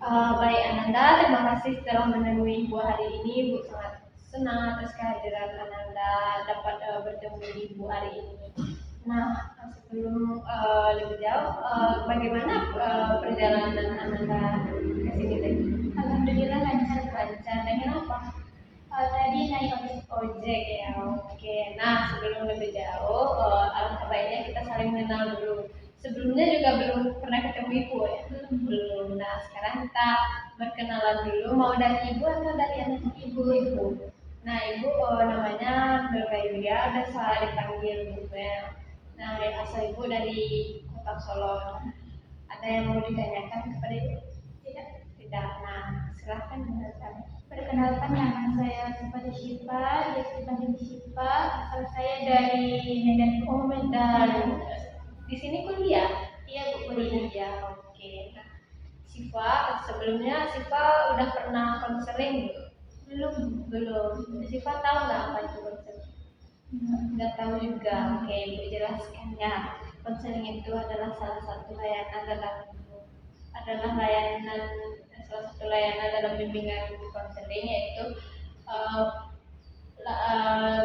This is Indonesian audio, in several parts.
Baik Ananda, terima kasih telah menemui Ibu hari ini. Ibu sangat senang atas kehadiran Ananda dapat bertemu di Ibu hari ini. Nah, sebelum lebih jauh, bagaimana perjalanan Ananda ke sini tadi? Alhamdulillah lancar. Lancar. Dengan apa? Tadi naik Ojek ya, oke. Nah, sebelum lebih jauh, alangkah baiknya kita saling mengenal dulu. Sebelumnya juga belum pernah ketemu Ibu ya? Belum. Nah, sekarang kita berkenalan dulu. Mau dari Ibu atau dari anak Ibu? Ibu. Nah, Ibu namanya Nurka Yulia, biasa dipanggil gitu ya. Nah, asal Ibu dari Kota Solo. Ada yang mau ditanyakan kepada Ibu? Tidak. Tidak. Nah, silahkan menanyakan. Perkenalkan, nama saya Sifat Syifa, dipanggil Syifa. Asal saya dari Medan. Oh, Medan. Di sini kuliah? Iya, Bu, kuliah. Ya, oke. Nah, Siva, sebelumnya Siva udah pernah konseling belum? Belum. Siva tahu nggak apa itu konseling? Nggak tahu juga. Oke, Ibu jelaskan ya. Konseling itu adalah salah satu layanan salah satu layanan dalam bimbingan konseling, yaitu eh,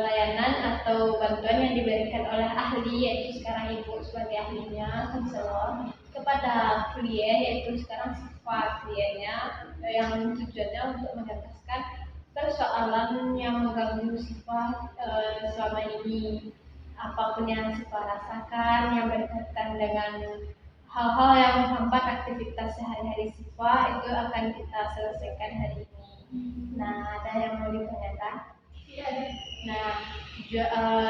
layanan atau bantuan yang diberikan oleh ahli, yaitu sekarang Ibu sebagai ahlinya konselor, kepada klien, yaitu sekarang sifat kliennya, yang tujuannya untuk mengentaskan persoalan yang mengganggu sifat selama ini, apapun yang sifat rasakan yang berkaitan dengan hal-hal yang menghambat aktivitas sehari-hari sifat, itu akan kita selesaikan hari ini. Nah, ada yang mau ditanyakan? Nah,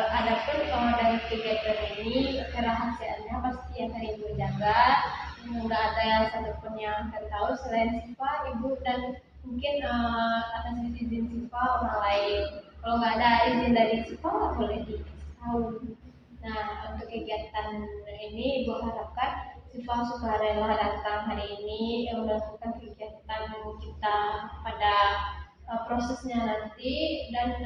adapun dari kegiatan ini, kerahasiaannya pasti akan Ibu jaga. Nggak ada yang satupun yang akan tahu selain Siva, Ibu, dan mungkin atas izin Siva orang lain. Kalau nggak ada izin dari Siva, nggak boleh dikasih tahu. Nah, untuk kegiatan ini Ibu harapkan Siva sukarela datang hari ini melakukan kegiatan kita pada prosesnya nanti, dan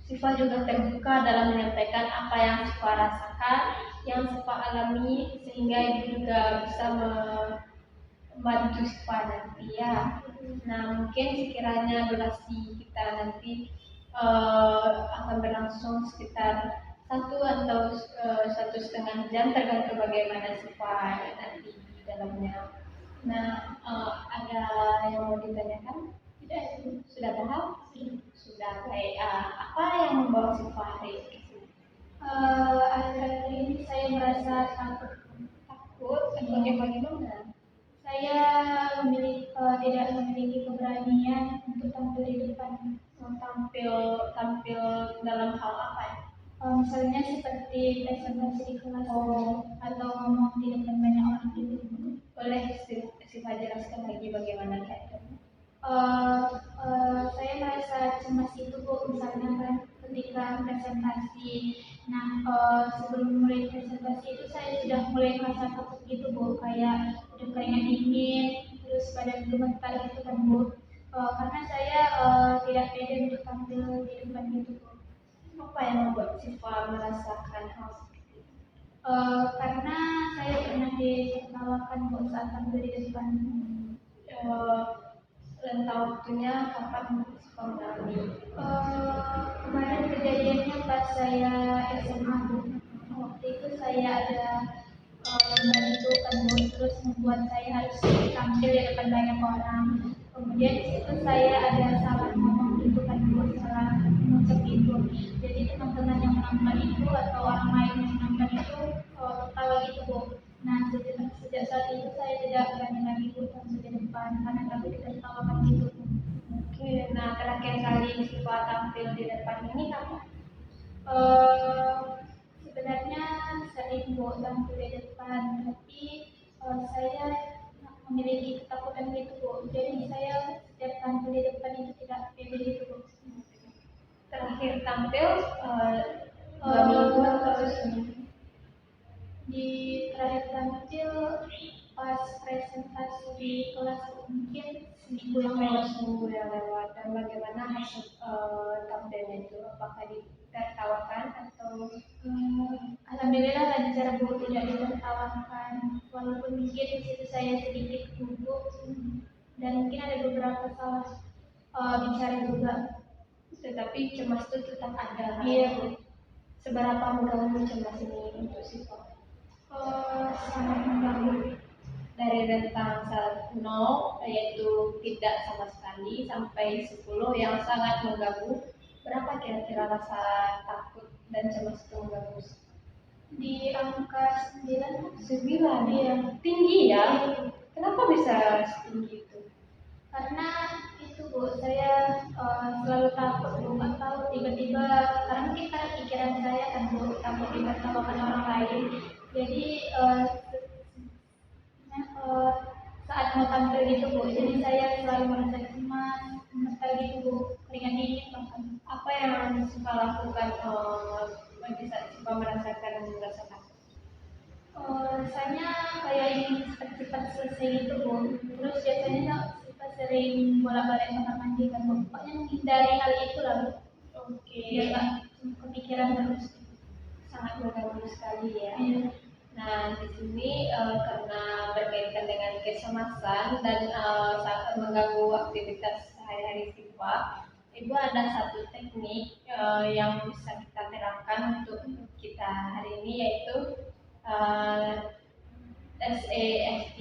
Siva juga terbuka dalam menyampaikan apa yang Siva rasakan, yang Siva alami, sehingga Ibu juga bisa membantu Siva nanti ya. Nah, mungkin sekiranya durasi kita nanti akan berlangsung sekitar 1 atau 1,5 jam, tergantung bagaimana Siva nanti di dalamnya. Nah, ada yang mau ditanyakan? Tidak, sudah paham? Sudah. Baik. Apa yang membawa Siva hari ini? Akhir-akhir ini saya merasa takut. Bagaimana? Saya tidak memiliki keberanian untuk tampil di depan. Tampil dalam hal apa ya? Misalnya seperti presentasi di kelas Oh. atau ngomong di depan banyak orang gitu. Boleh Siva jelaskan lagi bagaimana kaitannya? Saya merasa cemas itu, Bu, misalnya kan ketika presentasi. Nah, sebelum mulai presentasi itu saya sudah mulai merasa takut gitu, Bu, kayak udah keringat dingin, terus badan gemetar gitu kan, Bu. Karena saya tidak pede untuk tampil di depan gitu, Bu. Apa yang membuat Siva merasakan hal seperti itu? Karena saya pernah ditertawakan, Bu, saat tampil di depan. Rentang waktunya kapan Siva mengalami? Kemarin kejadiannya pas saya SMA, Bu. Waktu itu saya ada lomba itu kan, Bu, terus membuat saya harus tampil di depan banyak orang. Kemudian di situ saya ada salah ngomong gitu kan, Bu, salah mengucap itu. Jadi teman-teman yang menonton itu atau orang lain yang menonton itu ketawa gitu, Bu. Nah, sejak saat itu saya tidak berani lagi, Bu, tampil di depan karena takut ditertawakan gitu, Bu. Oke, nah terakhir kali Siva tampil di depan ini kapan? Sebenarnya sering, Bu, tampil di depan, tapi saya memiliki ketakutan gitu, Bu. Jadi saya setiap tampil di depan itu tidak pede gitu, Bu. Terakhir tampil 2 minggu atau seminggu? Di terakhir tampil pas presentasi di kelas mungkin seminggu yang lewat. Seminggu yang lewat. Dan bagaimana hasil tampilnya itu? Apakah ditertawakan atau Alhamdulillah lancar Bu, tidak ditertawakan. Walaupun mungkin di situ saya sedikit gugup dan mungkin ada beberapa salah bicara juga. Tetapi cemas itu tetap ada. Iya Bu. Seberapa mengganggu cemas ini untuk Siva? Sangat mengganggu. Dari rentang 0 yaitu tidak sama sekali sampai 10 yang sangat mengganggu, berapa kira-kira rasa takut dan cemas itu mengganggu? Di angka 9. 9, Iya. tinggi ya. Kenapa bisa setinggi itu? Karena itu Bu, saya selalu takut Bu, nggak tahu tiba-tiba, karena mungkin karena pikiran saya kan Bu, takut ditertawakan orang lain. Jadi saat mau tampil gitu Bu, jadi saya selalu merasa cemas, gemetar gitu Bu, keringat dingin bahkan. Apa yang Siva lakukan di saat Siva merasakan rasa takut? Rasanya kayak ingin cepat-cepat selesai gitu Bu. Terus biasanya kita sering bolak-balik kamar mandi kan Bu. Pokoknya menghindari hal itu lah Bu. Oke. Biar nggak kepikiran terus. Sangat mengganggu sekali ya. Iya. Nah, di sini karena berkaitan dengan kecemasan dan saat mengganggu aktivitas sehari-hari Siva, Ibu ada satu teknik yang bisa kita terapkan untuk kita hari ini, yaitu SAFT.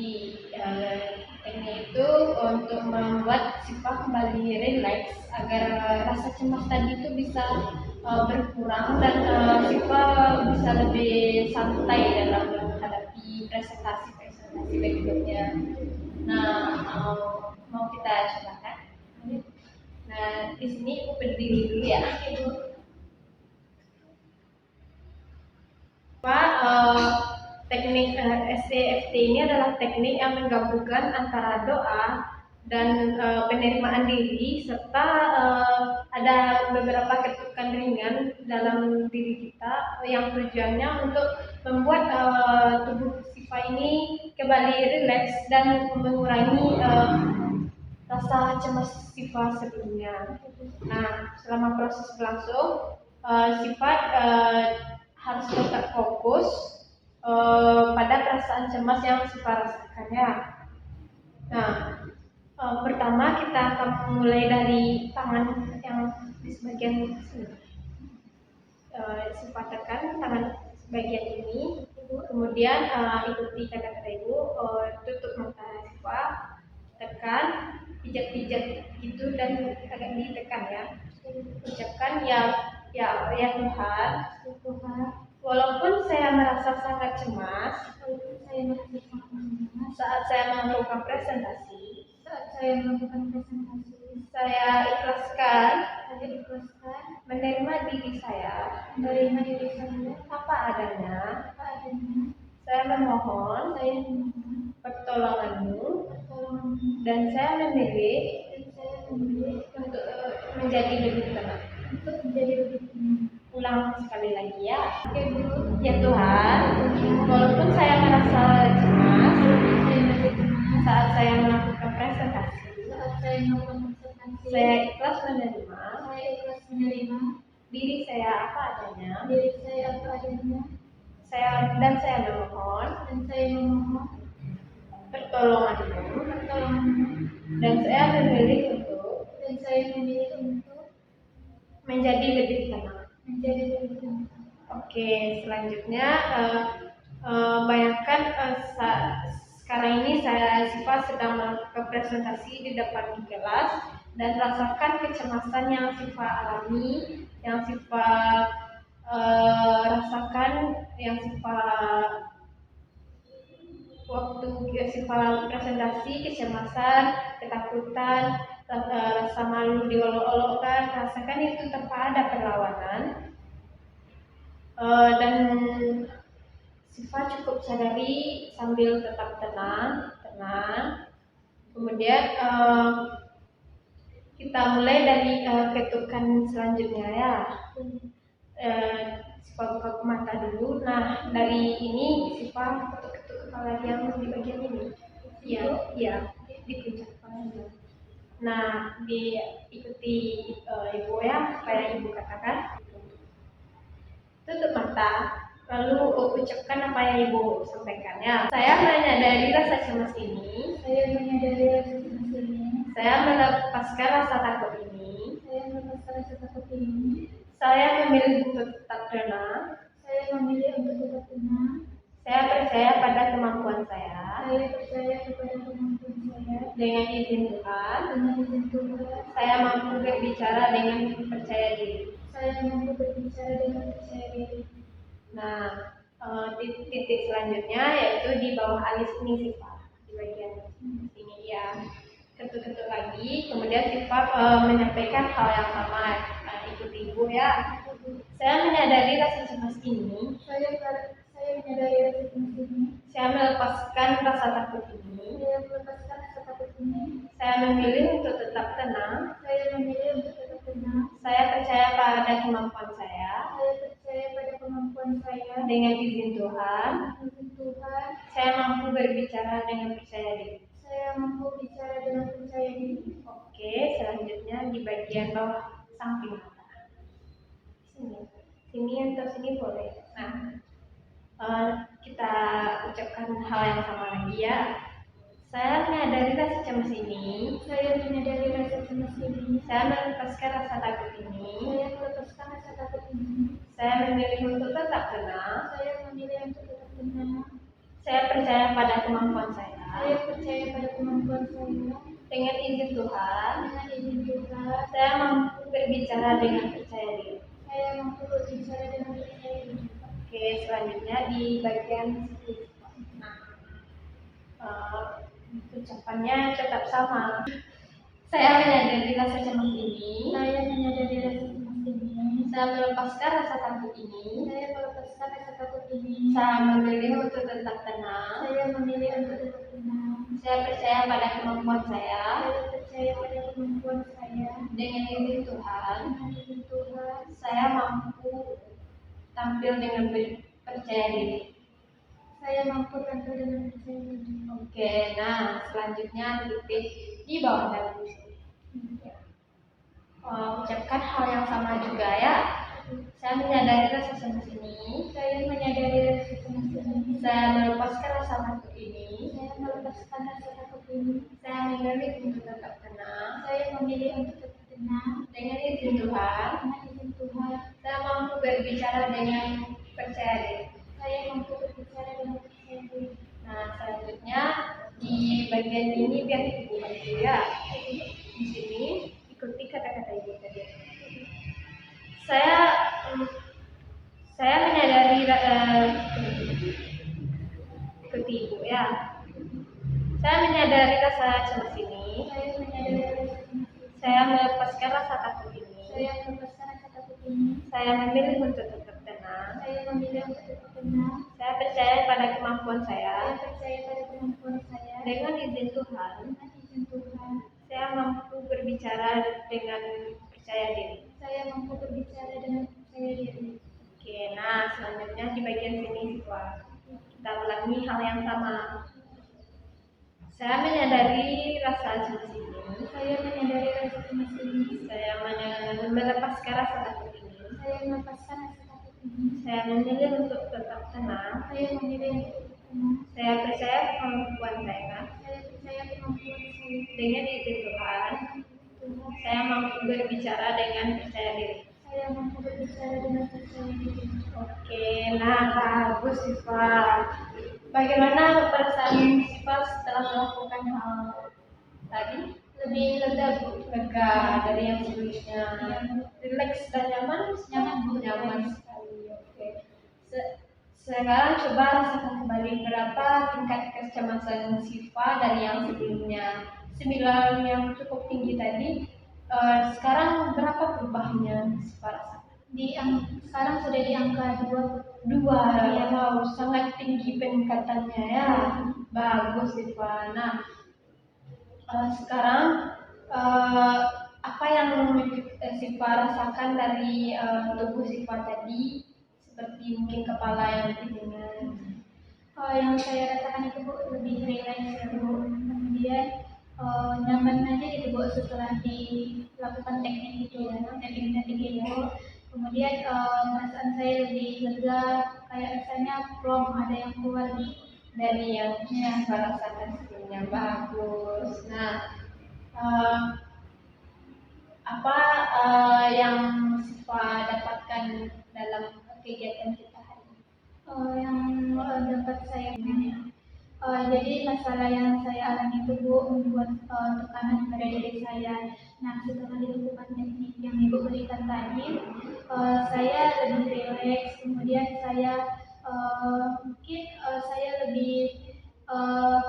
Teknik itu untuk membuat Siva kembali rileks agar rasa cemas tadi itu bisa berkurang dan Siva bisa lebih santai dalam menghadapi presentasi berikutnya. Nah, mau kita coba kan? Nah, di sini Ibu berdiri dulu ya. Teknik SAFT ini adalah teknik yang menggabungkan antara doa dan penerimaan diri serta ada beberapa ketukan ringan dalam diri kita yang tujuannya untuk membuat tubuh Siva ini kembali rileks dan mengurangi rasa cemas Siva sebelumnya. Nah, selama proses berlangsung, Siva harus tetap fokus pada perasaan cemas yang Siva rasakannya. Nah, pertama kita akan mulai dari tangan yang di sebagian sini. Siva tekan tangan bagian ini, kemudian ikuti kata-kata Ibu, tutup mata Siva, tekan, pijat-pijat gitu dan agak ditekan ya. Ucapkan ya Tuhan, walaupun saya merasa sangat cemas saat saya melakukan presentasi, saya ikhlaskan menerima diri saya apa adanya. Saya memohon pertolonganmu dan saya memilih untuk menjadi lebih tenang. Ulang sekali lagi ya. Ya Tuhan, walaupun saya merasa cemas saat saya melakukan presentasi, saya ikhlas menerima diri saya apa adanya. Saya memohon pertolonganmu dan saya memilih untuk menjadi lebih tenang. Oke, selanjutnya bayangkan sekarang ini Siva sedang melakukan presentasi di depan kelas dan rasakan kecemasan yang Siva alami, yang Siva rasakan, yang Siva waktu Siva presentasi, kecemasan, ketakutan, rasa malu diolok-olokkan, rasakan itu tanpa ada perlawanan. Dan Siva cukup sadari sambil tetap tenang. Kemudian kita mulai dari ketukan selanjutnya ya. Siva buka mata dulu. Nah, dari ini Siva ketuk-ketuk kepala yang di bagian ini. Iya, di puncak kepalanya. Nah, diikuti Ibu ya, supaya Ibu katakan. tutup mata, lalu ucapkan apa yang Ibu sampaikan ya. Saya menyadari rasa cemas ini. Saya menyadari rasa cemas ini. Saya melepaskan rasa takut ini. Saya melepaskan rasa takut ini. Saya memilih untuk tetap tenang. Saya memilih untuk tetap tenang. Saya percaya pada kemampuan saya. Saya percaya kepada kemampuan saya. Dengan izin Tuhan, Dengan izin Tuhan, saya mampu berbicara dengan percaya diri. saya mampu berbicara dengan percaya diri. Nah, titik selanjutnya yaitu di bawah alis ini sih Pak, di bagian ini ya. Ketuk-ketuk lagi, kemudian sifat menyampaikan hal yang sama. Ikuti Ibu ya. Saya menyadari rasa cemas ini. Saya menyadari rasa cemas ini. Saya melepaskan rasa takut ini. Saya melepaskan rasa takut ini. Saya memilih untuk tetap tenang. Saya memilih untuk tetap tenang. Saya percaya pada kemampuan saya. Saya percaya pada kemampuan saya. Dengan izin Tuhan, Dengan izin Tuhan, saya mampu berbicara dengan percaya diri. saya mampu bicara dengan percaya diri. Oke, selanjutnya di bagian bawah samping mata. Sini atau sini boleh. Nah, kita ucapkan hal yang sama lagi ya. Saya menyadari rasa cemas ini. Saya menyadari rasa cemas ini. Saya melepaskan rasa takut ini. Saya melepaskan rasa takut ini. Saya memilih untuk tetap tenang. Saya memilih untuk tetap tenang. Saya percaya pada kemampuan saya. Saya percaya pada kemampuan saya. Dengan izin Tuhan, Dengan izin Tuhan, saya mampu berbicara dengan percaya diri. saya mampu berbicara dengan percaya diri. Oke, selanjutnya di bagian sini. Ucapannya tetap sama. Saya menyadari rasa cemas ini. Saya menyadari rasa cemas ini. Saya melepaskan rasa takut ini. Saya melepaskan rasa takut ini. Saya memilih untuk tetap tenang. Saya memilih untuk tetap tenang. Saya percaya pada kemampuan saya. Saya percaya pada kemampuan saya. Dengan izin Tuhan, Dengan izin Tuhan, saya mampu tampil dengan percaya diri. saya mampu tampil dengan percaya diri. Oke, nah selanjutnya titik di bawah dagu. Ucapkan hal yang sama juga ya. Saya menyadari rasa cemas ini. Saya menyadari rasa cemas ini. Saya melepaskan rasa takut ini. Saya melepaskan rasa takut ini. Saya memilih untuk tetap tenang. Saya memilih untuk tetap tenang. Dengan izin Tuhan, Dengan izin Tuhan, saya mampu berbicara dengan percaya diri. saya mampu berbicara dengan percaya diri. Nah, selanjutnya di bagian ini biar Ibu bantu ya. Di sini ikuti kata-kata Ibu tadi. Saya menyadari ikuti Ibu ya. Saya menyadari rasa cemas ini. Saya menyadari rasa cemas ini. Saya melepaskan rasa takut ini. Saya melepaskan rasa takut ini. Saya memilih untuk tetap tenang. Saya memilih untuk tetap tenang. Saya percaya pada kemampuan Saya saya. percaya pada kemampuan saya. Dengan izin Tuhan, Dengan izin Tuhan, saya mampu berbicara dengan percaya diri. saya mampu berbicara dengan percaya diri. Oke, nah selanjutnya di bagian sini siswa. Kita ulangi hal yang sama. Saya menyadari rasa cemas ini. Saya menyadari rasa cemas ini. Saya melepaskan rasa takut ini. Saya melepaskan rasa takut ini. Saya memilih untuk tetap tenang. Saya memilih untuk tetap tenang. Saya percaya kemampuan saya. Saya percaya kemampuan saya. Dengan izin Tuhan, Tuhan, saya mampu berbicara dengan percaya diri. saya mampu berbicara dengan percaya diri. Oke, nah bagus Syifa. Bagaimana perasaan Syifa setelah melakukan hal tadi? Lebih lega, Bu. Lega dari yang sebelumnya. Relax dan nyaman? Nyaman, Bu. Nyaman sekali. Oke. Sekarang coba rasakan kembali berapa tingkat kecemasan Syifa dari yang sebelumnya. 9 yang cukup tinggi tadi. Sekarang berapa perubahannya Syifa rasakan? Sekarang sudah di angka 2. Ya, wow, sangat tinggi peningkatannya ya. Bagus Syifa. Nah, sekarang apa yang Syifa rasakan dari tubuh Syifa tadi, seperti mungkin kepala yang lebih ringan? Yang saya rasakan itu, Bu, lebih rileks ya, Bu. Kemudian nyaman aja gitu, Bu, setelah dilakukan teknik itu ya, teknik-teknik itu. Kemudian perasaan saya lebih lega, kayak rasanya plong ada yang keluar dari yang ya. Syifa rasakan sebelumnya. Bagus. Nah, eh, apa yang Syifa dapatkan dalam kegiatan kita hari ini? Yang dapat saya jadi masalah yang saya alami itu Bu membuat tekanan pada diri saya. Nah setelah dilakukan teknik yang Ibu berikan tadi, saya lebih rileks. Kemudian saya mungkin saya lebih uh,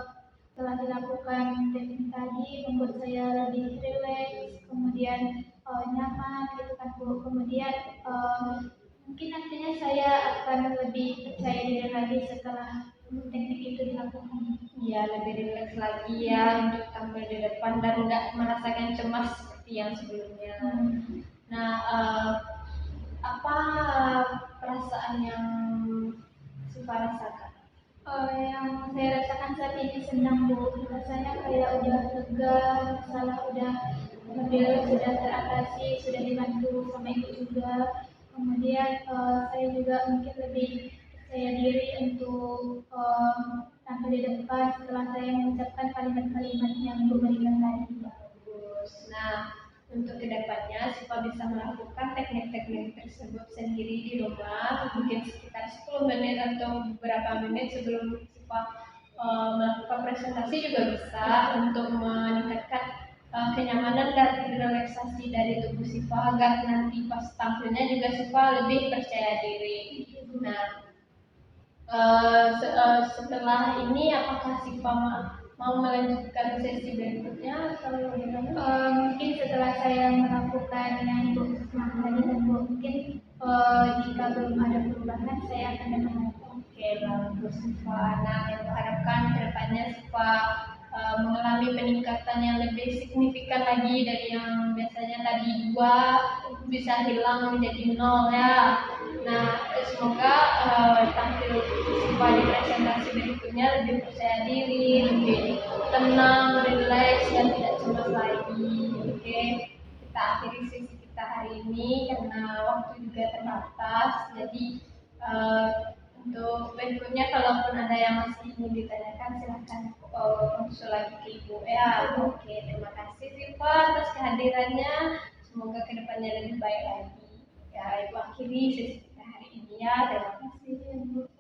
telah dilakukan teknik tadi membuat saya lebih rileks. Kemudian nyaman gitu kan Bu. Kemudian mungkin nantinya saya akan lebih percaya diri lagi setelah teknik itu dilakukan. Ya, lebih rileks lagi ya untuk tampil di depan dan nggak merasakan cemas seperti yang sebelumnya. Nah, apa perasaan yang Syifa rasakan? Yang saya rasakan saat ini senang Bu, rasanya kayak udah lega, masalah udah model sudah teratasi, sudah dibantu sama Ibu juga. Kemudian saya juga mungkin lebih percaya diri untuk tampil di depan setelah saya mengucapkan kalimat-kalimat yang Ibu berikan tadi. Bagus. Nah, untuk kedepannya Syifa bisa melakukan teknik-teknik tersebut sendiri di rumah, mungkin sekitar 10 menit atau beberapa menit sebelum Syifa melakukan presentasi juga bisa untuk meningkatkan kenyamanan dan relaksasi dari tubuh Syifa agar nanti pas tampilnya juga Syifa lebih percaya diri. Nah, setelah ini apakah Syifa mau melanjutkan sesi berikutnya atau bagaimana? Mungkin setelah saya melakukan yang Ibu tadi dan Bu, mungkin jika belum ada perubahan saya akan datang lagi. Oke, bagus Syifa. Nah, yang diharapkan kedepannya Syifa mengalami peningkatan yang lebih signifikan lagi dari yang biasanya tadi 2 bisa hilang menjadi 0 ya. Nah, semoga tampil Syifa di presentasi berikutnya lebih percaya diri, lebih tenang, rileks dan tidak cemas lagi. Oke, kita akhiri sesi kita hari ini karena waktu juga terbatas. Jadi untuk berikutnya kalaupun ada yang masih ingin ditanyakan silahkan konsul lagi ke Ibu ya. Oke, terima kasih Syifa atas kehadirannya. Semoga kedepannya lebih baik lagi. Ya, Ibu akhiri sesi kita hari ini ya. Terima kasih.